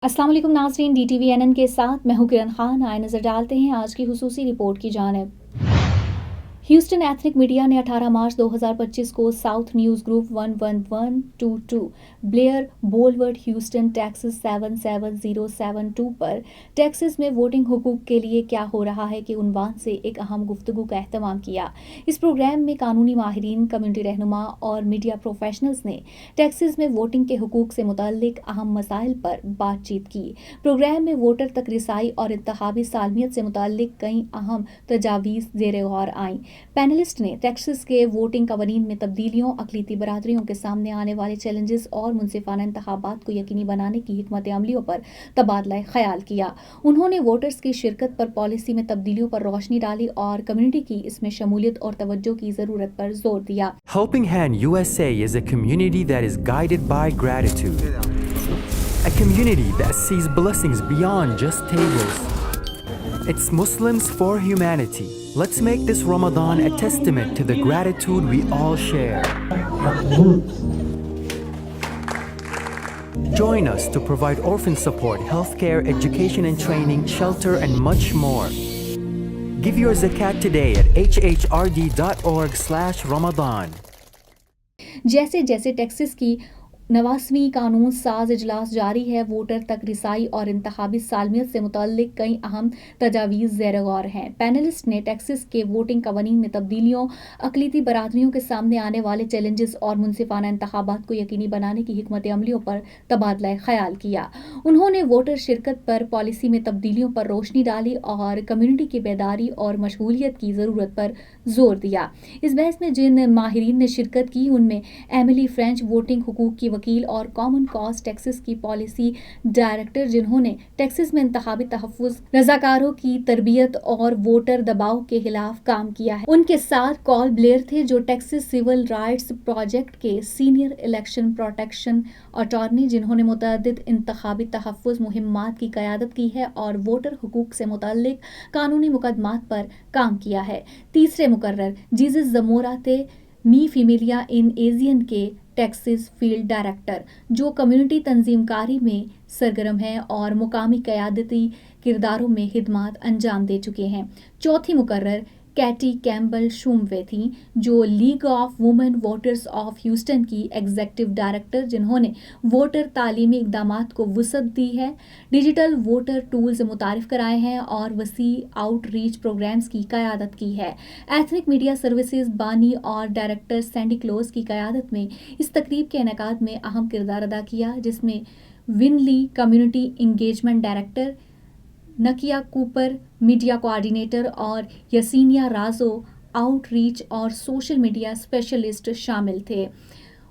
अस्सलाम वालेकुम नाज़रीन, DTVNN के साथ मैं हूं किरण खान। आए नज़र डालते हैं आज की हुसूसी रिपोर्ट की जानिब। ह्यूस्टन एथनिक मीडिया ने 18 मार्च 2025 को South News Group 11122 Blair Boulevard Houston Texas 77072 पर टेक्सास में वोटिंग हुकूक के लिए क्या हो रहा है के उन्वान से एक अहम गुफ्तगू का एहतमाम किया। इस प्रोग्राम में कानूनी माहिरीन, कम्युनिटी रहनुमा और मीडिया प्रोफेशनल्स ने टेक्सास में वोटिंग के हुकूक से मुताल्लिक अहम मसाइल पर बातचीत की। प्रोग्राम में वोटर तक रिसाई और इंतखाबी सालमियत से मुताल्लिक कई अहम तजावीज़ ज़ेर गौर आईं। पैनलिस्ट ने टेक्सास के वोटिंग कवानीन में तब्दीलियों, अक़लीती बरादरियों के सामने आने वाले चैलेंजेस और मुनसिफाना इंतखाबात को यकीनी बनाने की हिकमत अमलियों पर तबादला ख्याल किया। उन्होंने वोटर्स की शिरकत पर पॉलिसी में तब्दीलियों पर रोशनी डाली और कम्युनिटी की इसमें शमूलियत और तवज्जो की ज़रूरत पर जोर दिया। Helping Hand USA is a community that is guided by gratitude. A community that sees blessings beyond just tables. It's Muslims for humanity. Let's make this Ramadan a testament to the gratitude we all share. Join us to provide orphan support, healthcare, education and training, shelter, and much more. Give your zakat today at hhrd.org/Ramadan. जैसे जैसे Texas की 89वीं कानून साज इजलास जारी है, voter तक रिसाई और इंतखाबी सालमियत से मुताल्लिक कई अहम तजावीज़ ज़ेर गौर हैं। पैनलिस्ट ने टेक्सास के वोटिंग कवानीन में तब्दीलियों, अक़लीती बरादरियों के सामने आने वाले चैलेंजेस और मुनसिफाना इंतखाबात को यकीनी बनाने की हिकमत अमलियों पर तबादला ख्याल किया। उन्होंने वोटर शिरकत पर पॉलिसी में तब्दीलियों पर रोशनी डाली और कम्युनिटी की बेदारी और मशगूलियत की ज़रूरत पर जोर दिया। इस बहस में जिन माहिरीन ने शिरकत की उनमें एमिली फ्रेंच, वोटिंग हुकूक की वकील और कॉमन कॉज टेक्सास की पॉलिसी डायरेक्टर, जिन्होंने टेक्सास में इंतखाबी तहफ़्फ़ुज़, रज़ाकारों की तरबियत और वोटर दबाव के खिलाफ काम किया है। उनके साथ कॉल ब्लेयर थे, जो टेक्सास सिविल राइट्स प्रोजेक्ट के सीनियर इलेक्शन प्रोटेक्शन अटॉर्नी, जिन्होंने मुतअद्दिद इंतखाबी तहफ़्फ़ुज़ मुहिम्मात की क़यादत की है और वोटर हुकूक से मुताल्लिक कानूनी मुकदमात पर काम किया है। तीसरे मुकर्रर जीसस ज़मोरा थे, मी फीमेलिया इन एजियन के टेक्सास फील्ड डायरेक्टर, जो कम्युनिटी तंजीमकारी में सरगर्म हैं और मुकामी क़यादती किरदारों में खिदमात अंजाम दे चुके हैं। चौथी मुकर्रर कैटी कैम्बल शूमवे थी, जो league of women voters of Houston की एग्जीक्यूटिव डायरेक्टर, जिन्होंने वोटर तालीमी इक़दामात को वुसअत दी है, डिजिटल वोटर टूल्स मुतारिफ कराए हैं और वसी आउटरीच प्रोग्राम्स की क़यादत की है। एथनिक मीडिया सर्विसेज बानी और डायरेक्टर सैंडी क्लोज की क़यादत में इस तकरीब के इनेकाद में अहम किरदार अदा किया, जिसमें विनली कम्युनिटी इंगेजमेंट डायरेक्टर, नकिया कूपर मीडिया कोऑर्डिनेटर और यसीनिया राजो आउटरीच और सोशल मीडिया स्पेशलिस्ट शामिल थे।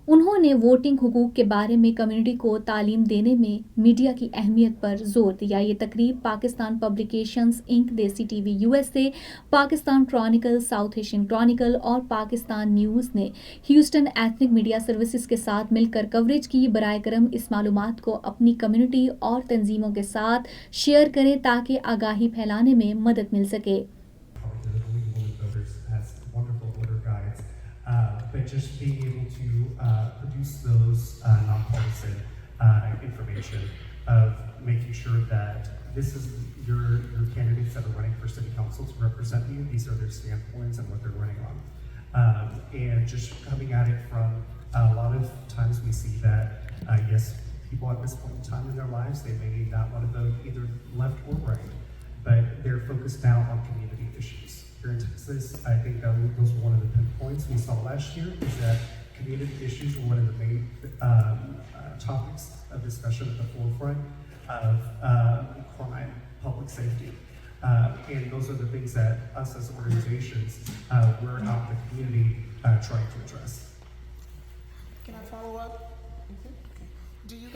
उन्होंने वोटिंग हुकूक के बारे में कम्युनिटी को तालीम देने में मीडिया की अहमियत पर जोर दिया। ये तकरीब पाकिस्तान पब्लिकेशंस इंक, देसी TV USA, Pakistan Chronicle, south Asian Chronicle और पाकिस्तान न्यूज़ ने ह्यूस्टन एथनिक मीडिया सर्विसेज के साथ मिलकर कवरेज की। बराए करम इस मालूमात को अपनी कम्युनिटी और तंजीमों के साथ शेयर करें ताकि आगाही फैलाने में मदद मिल सके। But just being able to produce those nonpartisan information of making sure that this is your candidates that are running for city council to represent you. These are their standpoints and what they're running on. And just coming at it from a lot of times we see that, yes, people at this point in time in their lives, they may not want to vote either left or right, but they're focused now on community issues. Here in Texas, I think those were one of the pinpoints we saw last year, is that community issues were one of the main topics of discussion at the forefront of crime, public safety. And those are the things that us as organizations, we're out in the community trying to address. Can I follow up? Okay. Do you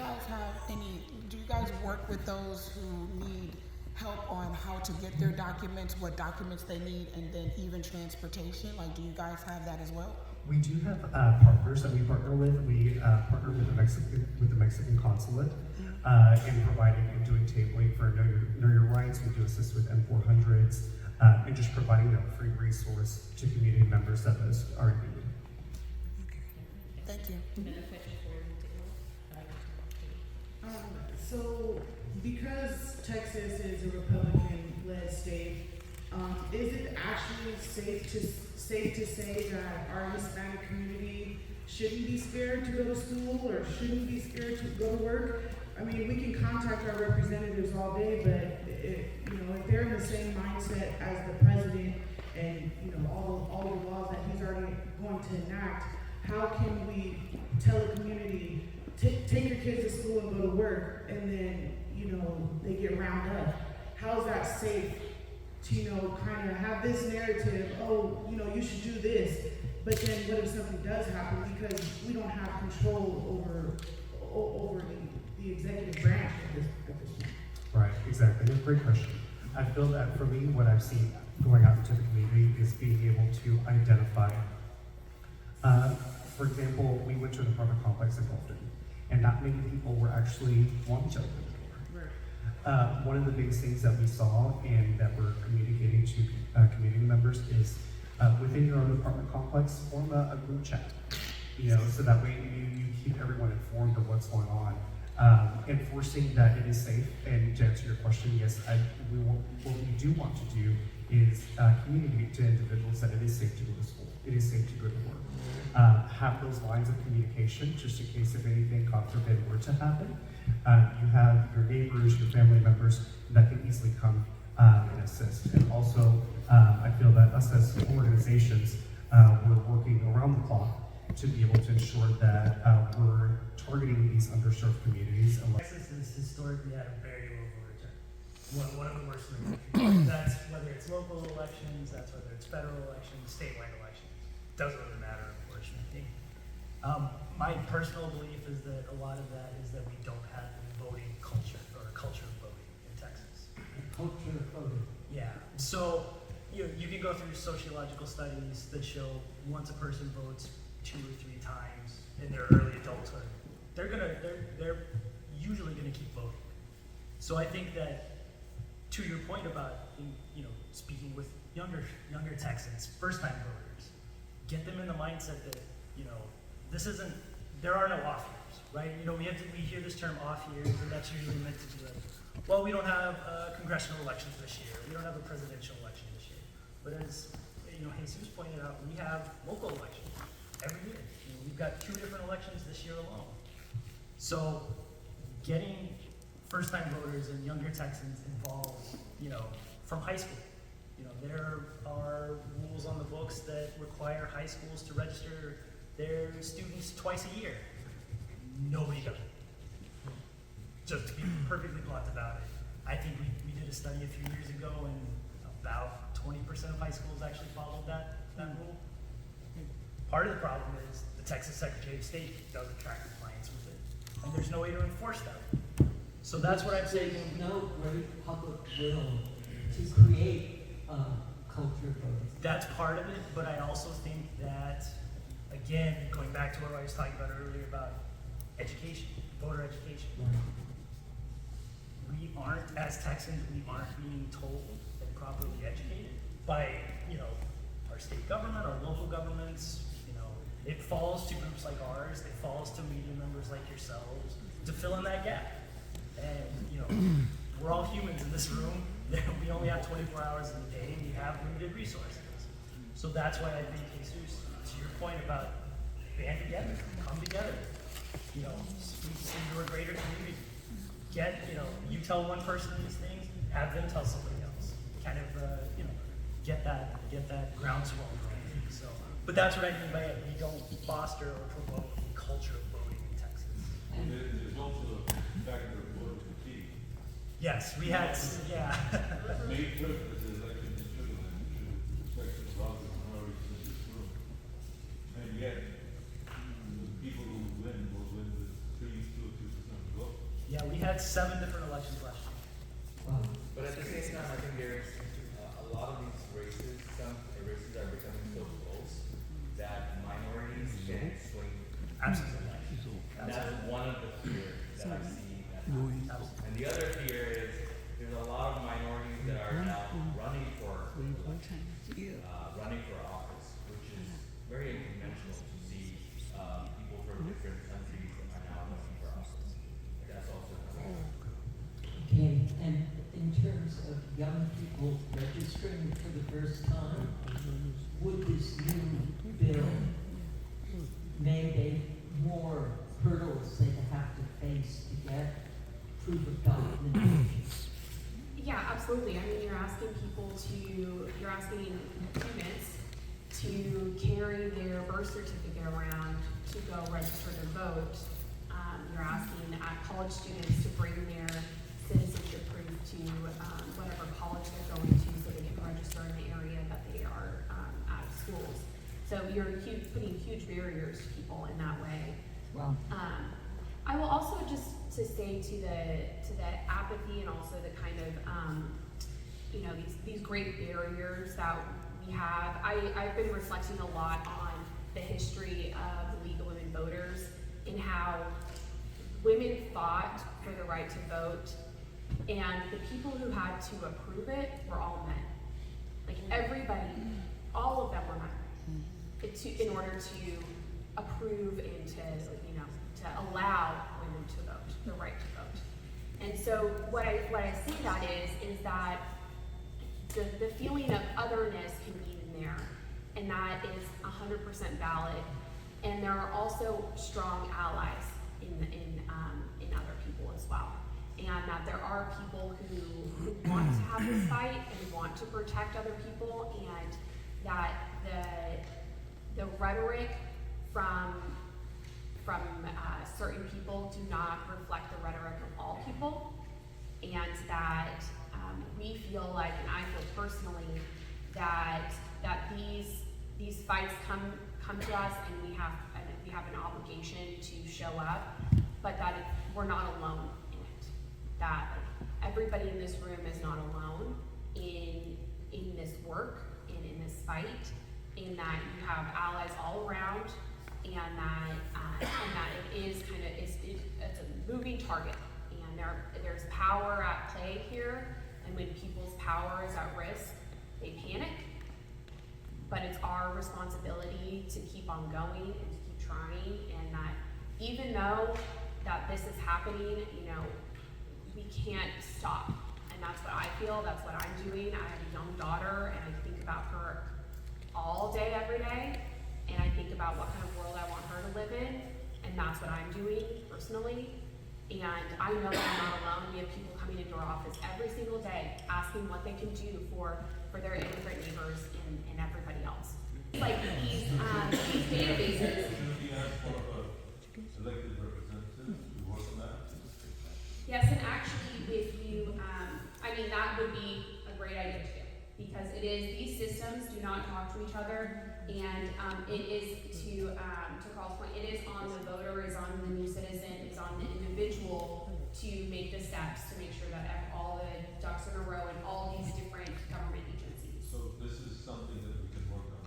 guys work with those who need help on how to get their documents, what documents they need, and then even transportation? Like, do you guys have that as well? We do have partners that we partner with. We partner with the Mexican consulate in providing and doing tabling for Know Your Rights. We do assist with M400s and just providing a free resource to community members that those are in need. Okay. Thank you. So, because Texas is a Republican-led state, is it actually safe to say that our Hispanic community shouldn't be scared to go to school or shouldn't be scared to go to work? I mean, we can contact our representatives all day, but if they're in the same mindset as the president and all the laws that he's already going to enact, how can we tell a community take your kids to school and go to work, and then they get round up? How is that safe to kind of have this narrative? Oh, you should do this, but then what if something does happen because we don't have control over the executive branch at this point? Right, exactly. That's a great question. I feel that for me, what I've seen going out into the community is being able to identify. For example, we went to an apartment complex in Gulfton, and not many people were actually wanting to open the door. Right. One of the biggest things that we saw and that we're communicating to community members is within your own apartment complex, form a group chat. So that way you keep everyone informed of what's going on. Enforcing that it is safe, and to answer your question, yes, what we do want to do is communicate to individuals that it is safe to go to school, it is safe to go to work. Have those lines of communication just in case if anything, God forbid, were to happen. You have your neighbors, your family members that can easily come and assist. And also, I feel that us as organizations, we're working around the clock to be able to ensure that we're targeting these underserved communities. Texas has historically had a very low voter turnout. One of the worst in the country. That's whether it's local elections, that's whether it's federal elections, statewide elections. Doesn't really matter, unfortunately. My personal belief is that a lot of that is that we don't have a voting culture or a culture of voting in Texas. Culture of voting. Yeah. So you can go through sociological studies that show once a person votes 2 or 3 times in their early adulthood, they're usually gonna keep voting. So I think that, to your point about speaking with younger Texans, first-time voters, get them in the mindset that there are no off years, right? We hear this term off years, and that's usually meant to be like, well, we don't have congressional elections this year, we don't have a presidential election this year. But as Jesus pointed out, we have local elections every year. We've got 2 different elections this year alone. So getting first-time voters and younger Texans involved, from high school. There are rules on the books that require high schools to register their students twice a year. Nobody does it. Just to be perfectly blunt about it, I think we did a study a few years ago, and about 20% of high schools actually followed that rule. Part of the problem is the Texas Secretary of State doesn't track compliance with it, and there's no way to enforce that. So that's what I'm saying. There's no great public will to create culture of voting. That's part of it, but I also think that, again, going back to what I was talking about earlier about education, voter education. We aren't, as Texans, we aren't being told and properly educated by, our state government, our local governments. It falls to groups like ours, it falls to media members like yourselves to fill in that gap. And, we're all humans in this room. We only have 24 hours in a day, and we have limited resources. So that's why I think, Jesus, to your point about band together, come together, speak into a greater community. You tell one person these things, have them tell somebody else. Kind of, get that groundswell going. So, but that's what I mean by it. We don't foster or promote a culture of voting in Texas. And there's also the factor of voter fatigue. Yes, we had, yeah. May 5th is the election in Sugarland, which affects a lot of the minorities in this room. And yet, the people who win will win with 2 or 2% of the vote. Yeah, we had 7 different elections last year. Wow. But at the same time, I think there's a lot of these races, some races are becoming so close that minorities can swing. Absolutely. And that's one of the fears that I see. And the other fear is there's a lot of minorities that are now running for office, which is very unconventional to see people from different countries that are now running for office. That's also terms of young people registering for the first time, would this new bill mandate more hurdles they have to face to get proof of documentation? Yeah, absolutely. I mean, you're asking students to carry their birth certificate around to go register to vote. You're asking college students to bring their citizenship proof to whatever college they're going to so they can register in the area that they are at schools. So you're putting huge barriers to people in that way. Well, I will also just to say to the apathy and also the kind of these great barriers that we have. I've been reflecting a lot on the history of the League of Women Voters and how women fought for the right to vote, and the people who had to approve it were all men. Like everybody, all of them were men. In order to approve and to allow women to vote, the right to vote. And so what I see that is that the feeling of otherness can be in there, and that is 100% valid. And there are also strong allies in other people as well. And that there are people who want to have this fight and want to protect other people, and that the rhetoric from certain people do not reflect the rhetoric of all people, and that we feel like, and I feel personally, that these fights come to us, and we have an obligation to show up, but that we're not alone in it. That everybody in this room is not alone in this work and in this fight, and that you have allies all around, and that it is it's a moving target, and there's power at play here, and when people's power is at risk, they panic. But it's our responsibility to keep on going and to keep trying, and that even though that this is happening, we can't stop. And that's what I feel, that's what I'm doing. I have a young daughter, and I think about her all day, every day, and I think about what kind of world I want her to live in, and that's what I'm doing personally. And I know that I'm not alone. We have people coming into our office every single day asking what they can do for their immigrant neighbors and everybody else. Like these databases. Shouldn't we ask for elected representatives to work on that? Yes, and actually, if you, that would be a great idea to do, because these systems do not talk to each other, and it is to Carl's point, it is on the voter, is on the new citizen, is on the individual to make the steps to make sure that all the ducks in a row in all these different government agencies. So this is something that we can work on.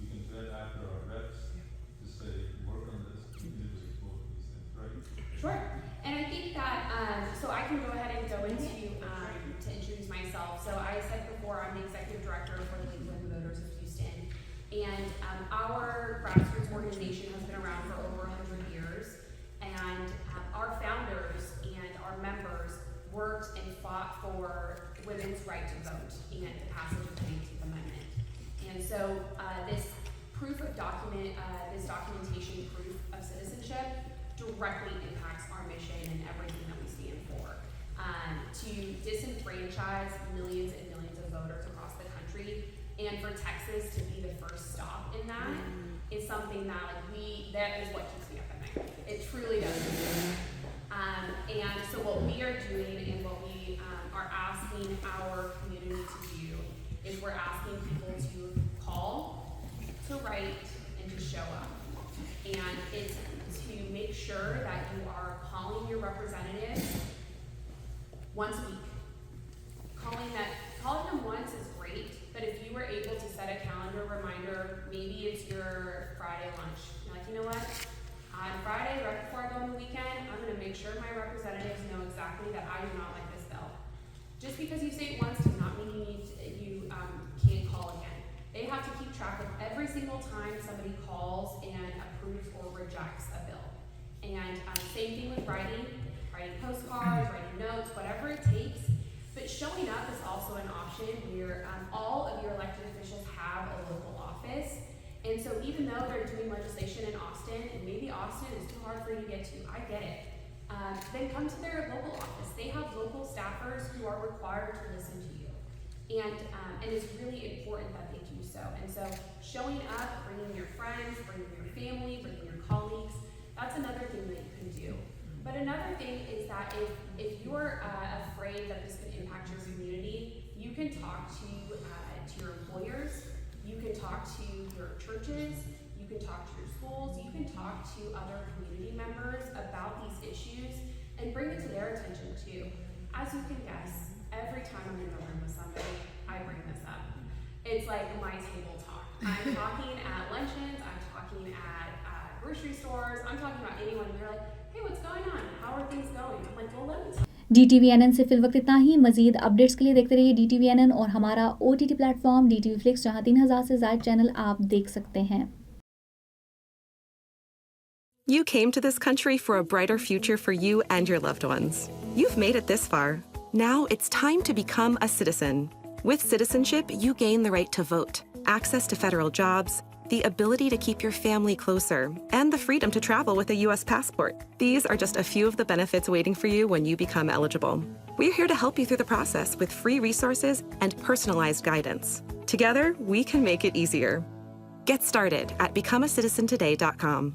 We can get after our reps to say, work on this, we need to both of these things, right? Sure. And I think that, so I can go ahead and go into, to introduce myself. So I said before, I'm the executive director for the League of Women Voters of Houston. And our grassroots organization has been around for over 100 years. And our founders and our members worked and fought for women's right to vote and the passage of the 19th Amendment. And so this documentation proof of citizenship directly impacts our mission and everything that we stand for. To disenfranchise millions and millions of voters across the country, and for Texas to be the first stop in that is something that that is what keeps me up at night. It truly does. And so what we are doing and what we are asking our community to do is we're asking people to call, to write, and to show up. And it's to make sure that you are calling your representatives once a week. Calling them once is great, but if you were able to set a calendar reminder, maybe it's your Friday lunch. You're like, you know what? On Friday, right before I go on the weekend, I'm going to make sure my representatives know exactly that I do not like this bill. Just because you say it once does not mean you can't call again. They have to keep track of every single time somebody calls and approves or rejects a bill. And same thing with writing postcards, writing notes, whatever it takes. But showing up option where all of your elected officials have a local office. And so even though they're doing legislation in Austin, and maybe Austin is too hard for you to get to, I get it. Then come to their local office. They have local staffers who are required to listen to you. And it's really important that they do so. And so showing up, bringing your friends, bringing your family, bringing your colleagues, that's another thing that you can do. But another thing is that if you're afraid that this could impact your community, you can talk to your employers, you can talk to your churches, you can talk to your schools, you can talk to other community members about these issues and bring it to their attention too. As you can guess, every time I'm in the room with somebody, I bring this up. It's like my table talk. I'm talking at luncheons, I'm talking at grocery stores, I'm talking about anyone, and they're like, hey, what's going on? How are things going? I'm like, well, let me tell you. DTVNN से fill वक्त इतना ही। मजीद updates के लिए देखते रहिए DTVNN और हमारा OTT platform DTV Flix, जहां 3000 से ज़्यादा चैनल आप देख सकते हैं। You came to this country for a brighter future for you and your loved ones. You've made it this far. Now it's time to become a citizen. With citizenship, you gain the right to vote, access to federal jobs, the ability to keep your family closer, and the freedom to travel with a U.S. passport. These are just a few of the benefits waiting for you when you become eligible. We're here to help you through the process with free resources and personalized guidance. Together, we can make it easier. Get started at becomeacitizentoday.com.